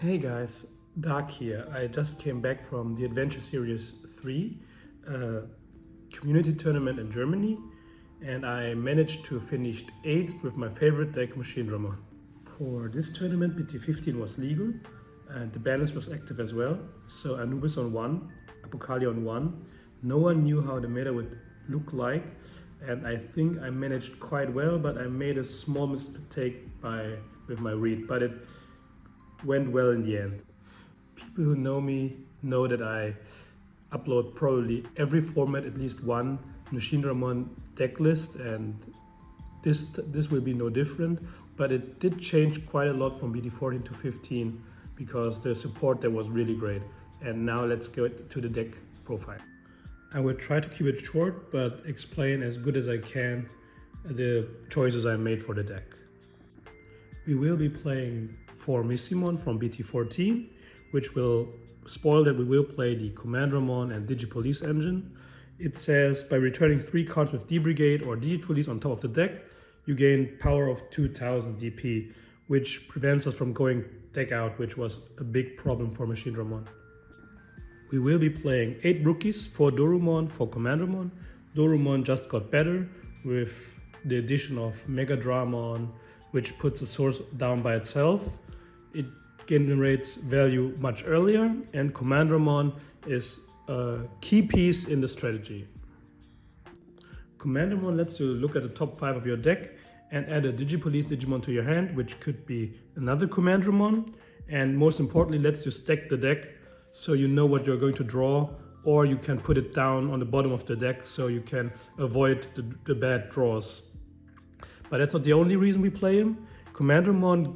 Hey guys, Dark here. I just came back from the Adventure Series 3 community tournament in Germany, and I managed to finish 8th with my favorite deck, Machinedramon. For this tournament, BT15 was legal and the ban list was active as well. So Anubis on 1, Apocalypse on 1. No one knew how the meta would look like, and I think I managed quite well, but I made a small mistake with my read, but it went well in the end. People who know me know that I upload probably every format at least one Machinedramon deck list, and this will be no different. But it did change quite a lot from BT14 to 15 because the support there was really great. And now let's go to the deck profile. I will try to keep it short but explain as good as I can the choices I made for the deck. We will be playing 4 Missimon from BT14, which will spoil that we will play the Commandramon and Digipolice engine. It says by returning 3 cards with D-Brigade or Digipolice on top of the deck, you gain power of 2000 DP, which prevents us from going deck out, which was a big problem for Machinedramon. We will be playing 8 rookies, 4 Dorumon, 4 Commandramon. Dorumon just got better with the addition of Megadramon, which puts the source down by itself. It generates value much earlier, and Commandramon is a key piece in the strategy. Commandramon lets you look at the top 5 of your deck and add a Digipolice Digimon to your hand, which could be another Commandramon, and most importantly lets you stack the deck so you know what you're going to draw, or you can put it down on the bottom of the deck so you can avoid the bad draws. But that's not the only reason we play him. Commandramon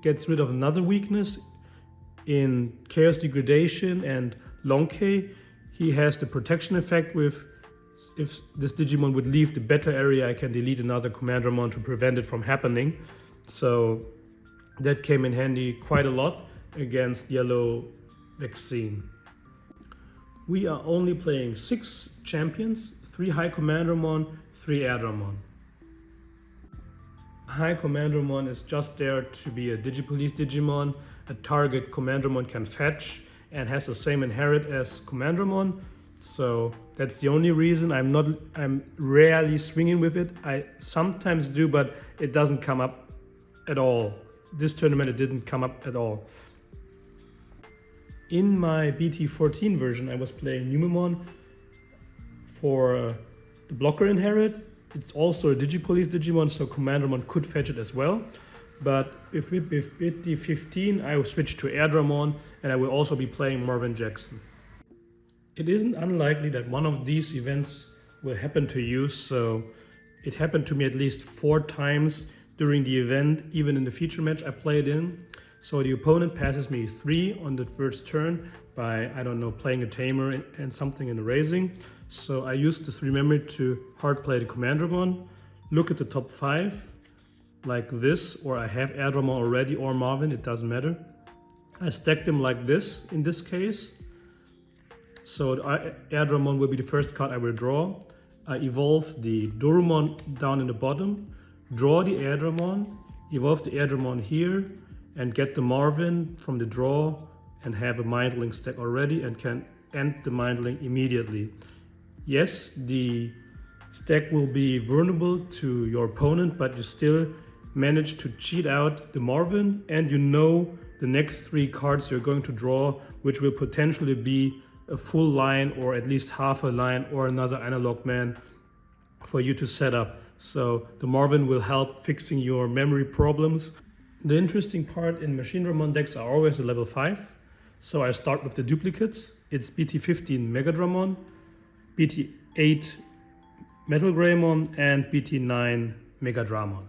gets rid of another weakness in Chaos Degradation and Long K. He has the protection effect with if this Digimon would leave the beta area, I can delete another Commandramon to prevent it from happening. So that came in handy quite a lot against Yellow Vaccine. We are only playing 6 champions, 3 High Commandramon, 3 Airdramon. High Commandramon is just there to be a Digipolice Digimon, a target Commandramon can fetch, and has the same inherit as Commandramon. So that's the only reason. I'm rarely swinging with it. I sometimes do, but it doesn't come up at all. This tournament it didn't come up at all. In my BT14 version, I was playing Numemon for the blocker inherit. It's also a Digipolice Digimon, so Commandramon could fetch it as well. But with BT15, I will switch to Airdramon, and I will also be playing Marvin Jackson. It isn't unlikely that one of these events will happen to you, so it happened to me at least 4 times during the event, even in the feature match I played in. So the opponent passes me 3 on the first turn by, I don't know, playing a Tamer and something in the raising. So I used the 3 memory to hard play the Commandramon, look at the top 5 like this, or I have Airdramon already or Marvin, it doesn't matter. I stack them like this in this case. So Airdramon will be the first card I will draw. I evolve the Dorumon down in the bottom, draw the Airdramon, evolve the Airdramon here, and get the Marvin from the draw and have a Mindling stack already and can end the Mindling immediately. Yes, the stack will be vulnerable to your opponent, but you still manage to cheat out the Marvin, and you know the next 3 cards you're going to draw, which will potentially be a full line or at least half a line or another analog man for you to set up. So the Marvin will help fixing your memory problems. The interesting part in Machinedramon decks are always a level 5. So I start with the duplicates. It's BT15 Megadramon, BT8 Metalgreymon, and BT9 Megadramon.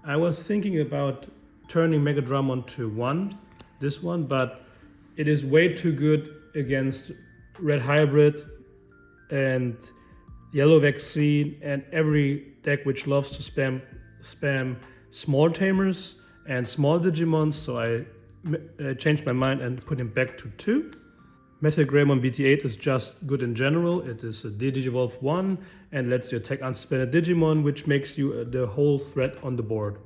I was thinking about turning Megadramon to 1, this one, but it is way too good against Red Hybrid and Yellow Vaccine and every deck which loves to spam small Tamers and small Digimons, so I changed my mind and put him back to 2. Metalgreymon BT8 is just good in general. It is a Digivolve 1 and lets you attack unsuspended Digimon, which makes you the whole threat on the board.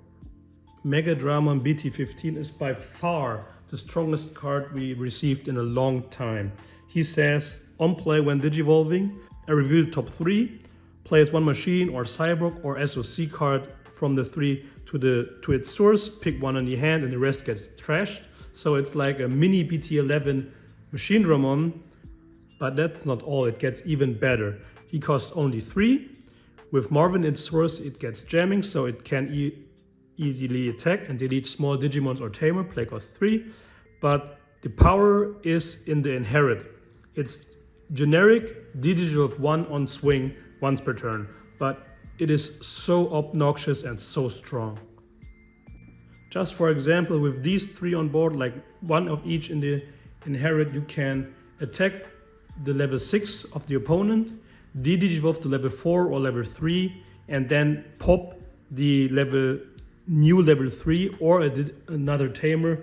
Machinedramon BT15 is by far the strongest card we received in a long time. He says, on play when digivolving, I reveal the top 3, play as one machine or cyborg or SOC card from the 3 to its source, pick one on the hand and the rest gets trashed. So it's like a mini BT11 Machinedramon, but that's not all, it gets even better. He costs only 3. With Marvin its source, it gets jamming, so it can easily attack and delete small Digimons or Tamer, play cost 3. But the power is in the inherit. It's generic digital of 1 on swing once per turn, but it is so obnoxious and so strong. Just for example, with these 3 on board, like 1 of each in the inherit, you can attack the level 6 of the opponent, de-digivolve to level 4 or level 3, and then pop the new level 3 or another Tamer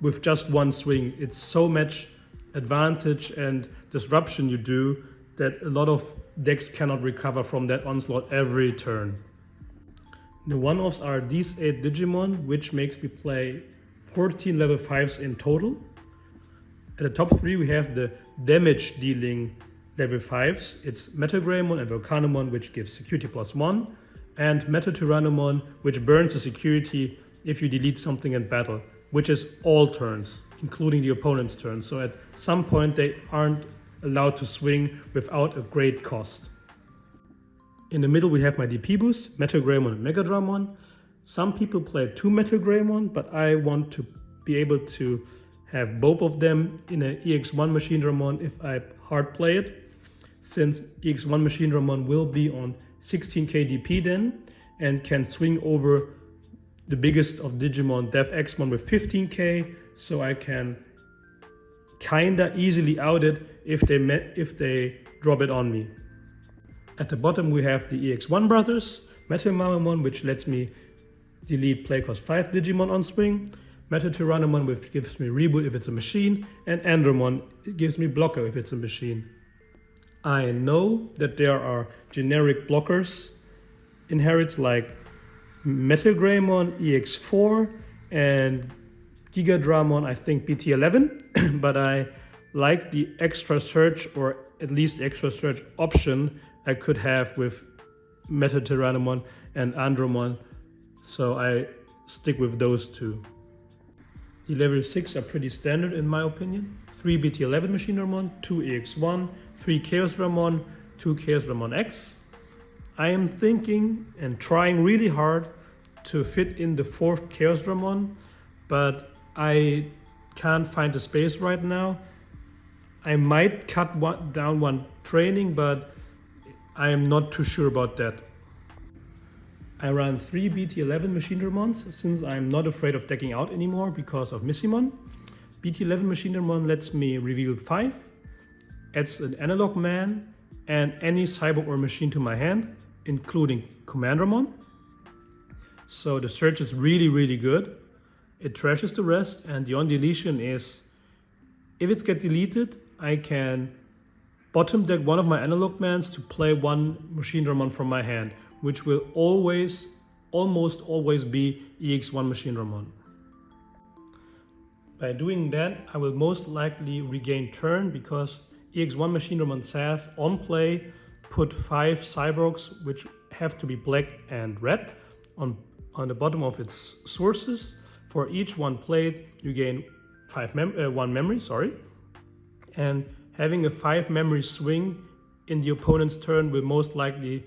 with just 1 swing. It's so much advantage and disruption you do that a lot of decks cannot recover from that onslaught every turn. The one-offs are these 8 Digimon, which makes me play 14 level 5s in total. At the top 3 we have the damage dealing level 5s. It's Machinedramon and Volcanomon, which gives security +1, and Machinedramon, which burns the security if you delete something in battle, which is all turns, including the opponent's turn. So at some point they aren't allowed to swing without a great cost. In the middle we have my DP boost, Machinedramon and Machinedramon. Some people play 2 Machinedramon, but I want to be able to have both of them in an EX1 Machinedramon if I hard play it, since EX1 Machinedramon will be on 16k DP then and can swing over the biggest of Digimon, DevXmon, with 15k, so I can kinda easily out it if they drop it on me. At the bottom we have the EX1 brothers, Machinedramon, which lets me delete play cost 5 Digimon on swing, Machinedramon, which gives me reboot if it's a machine, and Andromon, it gives me blocker if it's a machine. I know that there are generic blockers inherits like Machinedramon EX4 and Gigadramon, I think BT11, but I like the extra search, or at least the extra search option I could have with Machinedramon and Andromon, so I stick with those 2. The level 6 are pretty standard in my opinion. 3 BT11 Machinedramon, 2 EX1, 3 Chaosdramon, 2 Chaosdramon X. I am thinking and trying really hard to fit in the 4th Chaosdramon, but I can't find the space right now. I might cut down one training, but I am not too sure about that. I run 3 BT11 Machinedramons since I'm not afraid of decking out anymore because of Missimon. BT11 Machinedramon lets me reveal 5, adds an analog man and any cyborg or machine to my hand, including Commandramon. So the search is really good. It trashes the rest, and the on deletion is, if it gets deleted, I can bottom deck one of my analog mans to play 1 Machinedramon from my hand, which will almost always be EX1 Machinedramon. By doing that, I will most likely regain turn because EX1 Machinedramon says on play, put 5 cyborgs, which have to be black and red, on the bottom of its sources. For each one played, you gain 1 memory, and having a 5 memory swing in the opponent's turn will most likely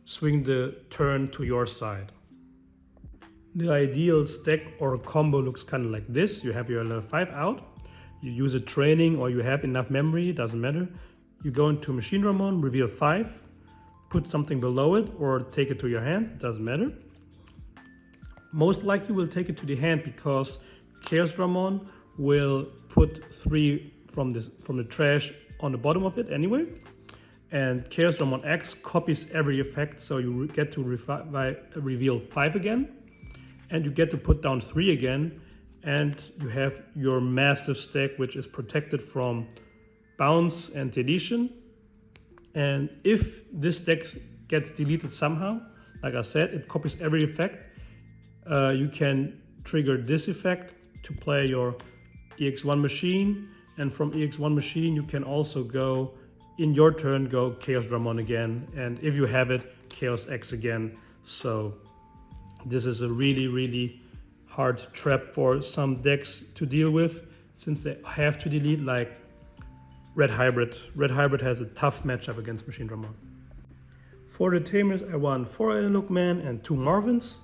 swing the turn to your side. The ideal stack or combo looks kind of like this. You have your level 5 out, you use a training or you have enough memory, doesn't matter. You go into Machinedramon, reveal 5, put something below it or take it to your hand, doesn't matter. Most likely will take it to the hand because Chaosdramon will put 3 from the trash on the bottom of it anyway. And Chaosdramon X copies every effect, so you get to reveal 5 again. And you get to put down 3 again. And you have your massive stack, which is protected from bounce and deletion. And if this deck gets deleted somehow, like I said, it copies every effect. you can trigger this effect to play your EX1 machine, and from EX1 machine you can also go, in your turn, go Chaosdramon again, and if you have it, Chaos X again. So this is a really hard trap for some decks to deal with, since they have to delete, like Red Hybrid. Red Hybrid has a tough matchup against Machinedramon. For the Tamers, I want 4 Analog Man and 2 Marvins.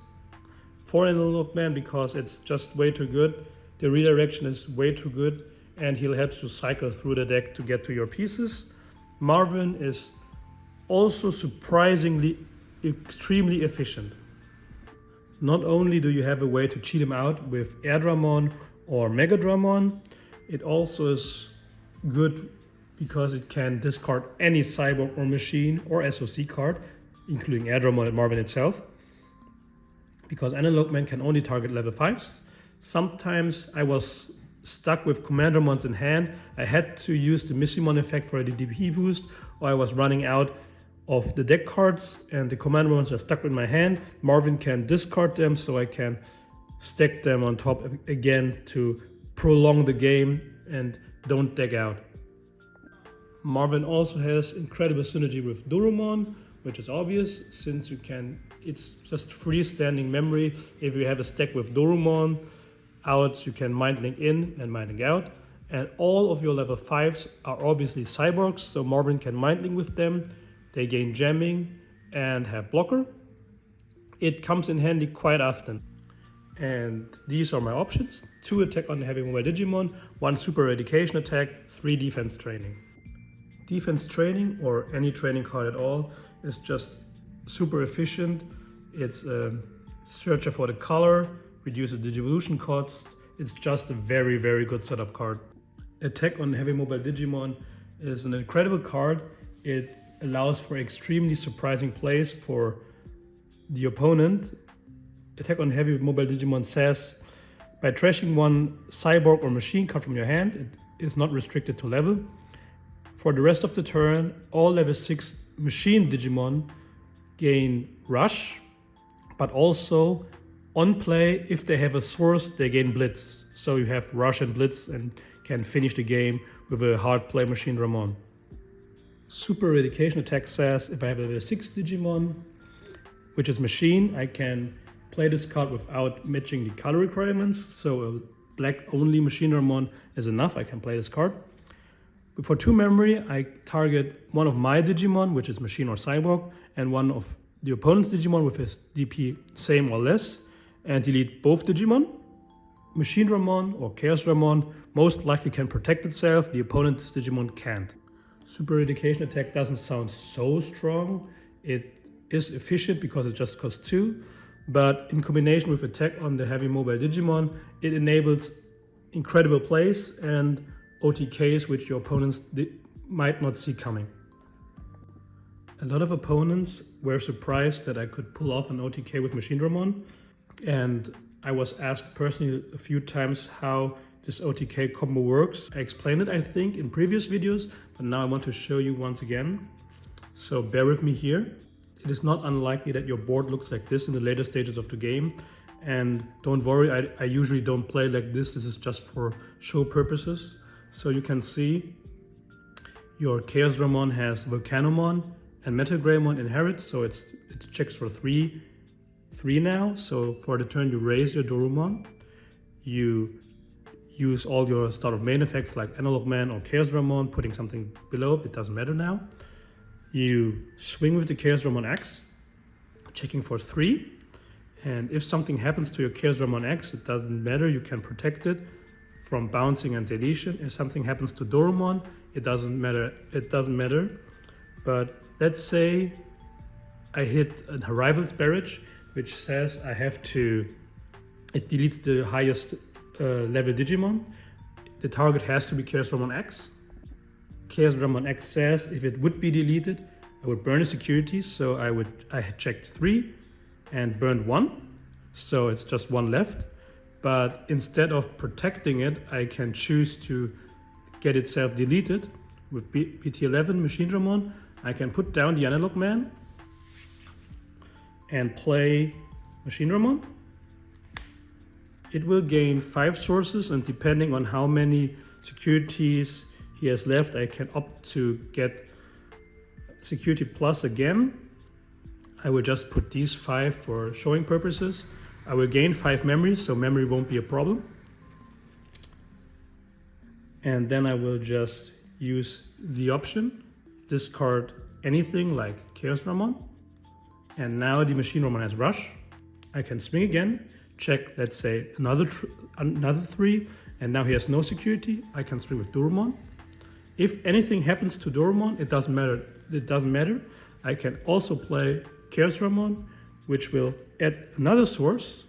4 Analog Man because it's just way too good. The redirection is way too good, and he'll help you cycle through the deck to get to your pieces. Marvin is also surprisingly extremely efficient. Not only do you have a way to cheat him out with Airdramon or Megadramon, it also is good because it can discard any cyborg or machine or SOC card, including Airdramon and Marvin itself, because Analog Man can only target level 5s. Sometimes I was stuck with Commandramons in hand. I had to use the Missimon effect for a DP boost, or I was running out of the deck cards and the Commandramons are stuck in my hand. Marvin can discard them, so I can stack them on top again to prolong the game and don't deck out. Marvin also has incredible synergy with Dorumon, which is obvious since it's just freestanding memory. If you have a stack with Dorumon out, you can Mind Link in and Mind Link out. And all of your level 5s are obviously cyborgs, so Marvin can Mind Link with them. They gain jamming and have blocker. It comes in handy quite often. And these are my options: 2 attack on the heavy mobile Digimon, 1 super eradication attack, 3 defense training. Defense training, or any training card at all, is just super efficient. It's a searcher for the color, reduces Digivolution cost. It's just a very good setup card. Attack on Heavy Mobile Digimon is an incredible card. It allows for extremely surprising plays for the opponent. Attack on Heavy Mobile Digimon says, by trashing 1 cyborg or machine card from your hand, it is not restricted to level. For the rest of the turn, all level 6 machine Digimon gain Rush, but also on play, if they have a source, they gain Blitz. So you have Rush and Blitz and can finish the game with a hard play Machinedramon. Super Eradication attack says, if I have a level 6 Digimon, which is machine, I can play this card without matching the color requirements. So a black only Machinedramon is enough, I can play this card. For 2 memory, I target one of my Digimon, which is machine or cyborg, and one of the opponent's Digimon with his DP same or less, and delete both Digimon. Machinedramon or Chaosdramon most likely can protect itself, the opponent's Digimon can't. Super Eradication attack doesn't sound so strong. It is efficient because it just costs 2, but in combination with attack on the heavy mobile Digimon, it enables incredible plays and OTKs which your opponents might not see coming. A lot of opponents were surprised that I could pull off an OTK with Machinedramon, and I was asked personally a few times how this OTK combo works. I explained it, I think, in previous videos, but now I want to show you once again. So bear with me here. It is not unlikely that your board looks like this in the later stages of the game. And don't worry, I usually don't play like this. This is just for show purposes. So you can see your Chaosdramon has Volcanomon and Metagreymon inherit, so it checks for 3 now. So for the turn you raise your Dorumon, you use all your start of main effects like Analog Man or Chaosdramon, putting something below, it doesn't matter now. You swing with the Chaosdramon X, checking for 3, and if something happens to your Chaosdramon X, it doesn't matter, you can protect it from bouncing and deletion. If something happens to Dorumon, it doesn't matter. But let's say I hit a Rival's Barrage, which says I have to, it deletes the highest level Digimon. The target has to be Chaosdramon X. Chaosdramon X says if it would be deleted, I would burn a security. So I had checked 3 and burned 1. So it's just 1 left. But instead of protecting it, I can choose to get itself deleted. With BT11 Machinedramon, I can put down the Analog Man and play Machinedramon. it will gain 5 sources, and depending on how many securities he has left, I can opt to get security plus again. I will just put these 5 for showing purposes. I will gain 5 memory, so memory won't be a problem. And then I will just use the option, discard anything like Machinedramon. And now the Machinedramon has rush. I can swing again, check, let's say, another 3, and now he has no security. I can swing with Dorumon. If anything happens to Dorumon, it doesn't matter. I can also play Machinedramon, which will add another source,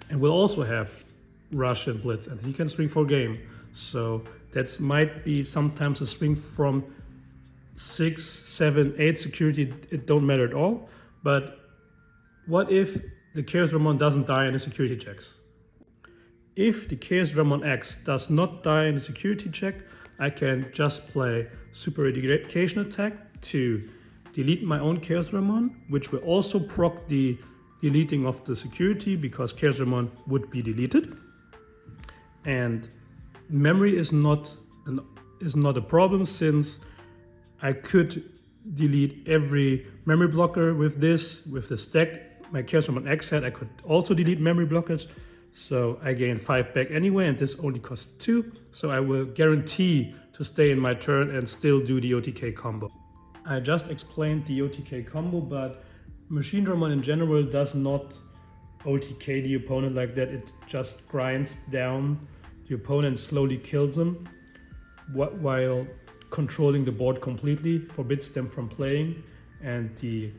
and will also have rush and blitz, and he can swing for game. So that might be sometimes a swing from 6, 7, 8 security, it don't matter at all. But what if the Machinedramon doesn't die in the security checks? If the Machinedramon X does not die in the security check, I can just play Super Eradication Attack to delete my own Machinedramon, which will also proc the deleting of the security because Machinedramon would be deleted. And memory is not a problem, since I could delete every memory blocker with this deck. My Machinedramon X set, I could also delete memory blockers. So I gain 5 back anyway, and this only costs 2. So I will guarantee to stay in my turn and still do the OTK combo. I just explained the OTK combo, but Machinedramon in general does not OTK the opponent like that. It just grinds down the opponent, slowly kills them, while controlling the board completely, forbids them from playing. And the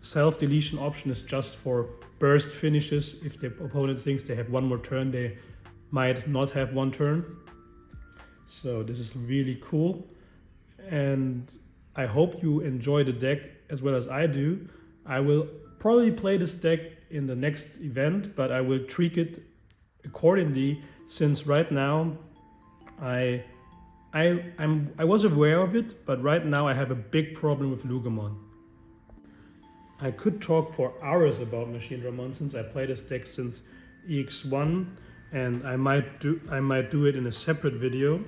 self-deletion option is just for burst finishes. If the opponent thinks they have one more turn, they might not have one turn. So this is really cool, and I hope you enjoy the deck as well as I do. I will probably play this deck in the next event, but I will tweak it accordingly, since right now I was aware of it, but right now I have a big problem with Lugamon. I could talk for hours about Machinedramon since I play this deck since EX1, and I might do it in a separate video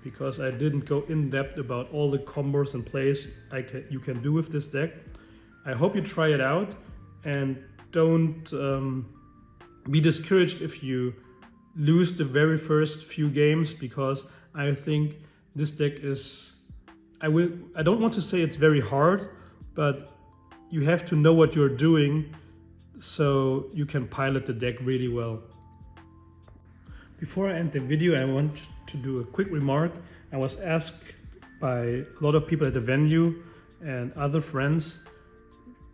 because I didn't go in depth about all the combos and plays you can do with this deck. I hope you try it out, and don't be discouraged if you lose the very first few games, because I think this deck is, I don't want to say it's very hard, but you have to know what you're doing so you can pilot the deck really well. Before I end the video, I want to do a quick remark. I was asked by a lot of people at the venue and other friends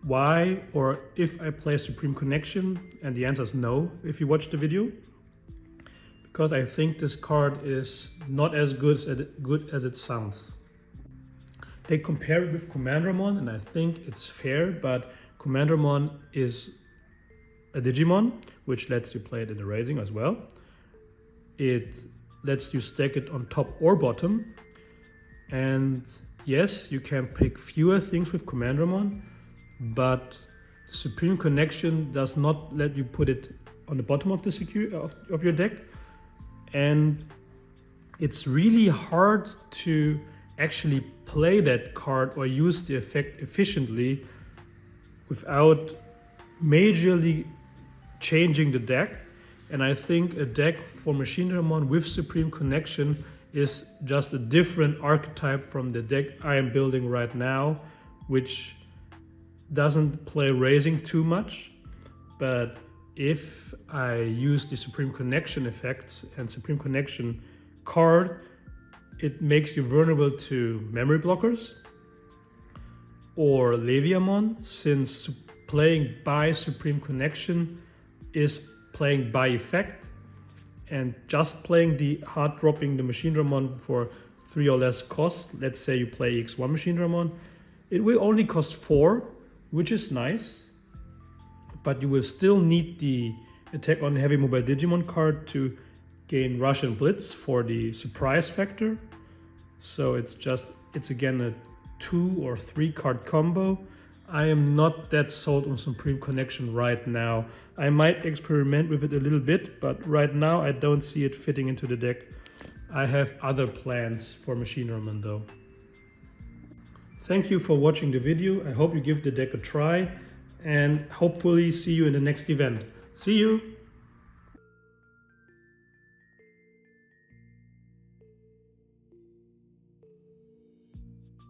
why or if I play Supreme Connection, and the answer is no if you watch the video, because I think this card is not as good as it sounds. They compare it with Machinedramon, and I think it's fair, but Machinedramon is a Digimon, which lets you play it in the Raising as well. It lets you stack it on top or bottom. And yes, you can pick fewer things with Machinedramon, but the Supreme Connection does not let you put it on the bottom of the of your deck. And it's really hard to actually play that card or use the effect efficiently without majorly changing the deck. And I think a deck for Machinedramon with Supreme Connection is just a different archetype from the deck I am building right now, which doesn't play Raising too much. But if I use the Supreme Connection effects and Supreme Connection card, it makes you vulnerable to memory blockers or Leviamon, since playing by Supreme Connection is playing by effect, and just playing the hard dropping the Machinedramon for 3 or less costs. Let's say you play X1 Machinedramon, it will only cost 4, which is nice, but you will still need the Attack on Heavy Mobile Digimon card to gain Rush and Blitz for the surprise factor. So it's again a 2 or 3 card combo. I am not that sold on Supreme Connection right now. I might experiment with it a little bit, but right now I don't see it fitting into the deck. I have other plans for Machinedramon though. Thank you for watching the video. I hope you give the deck a try and hopefully see you in the next event. See you!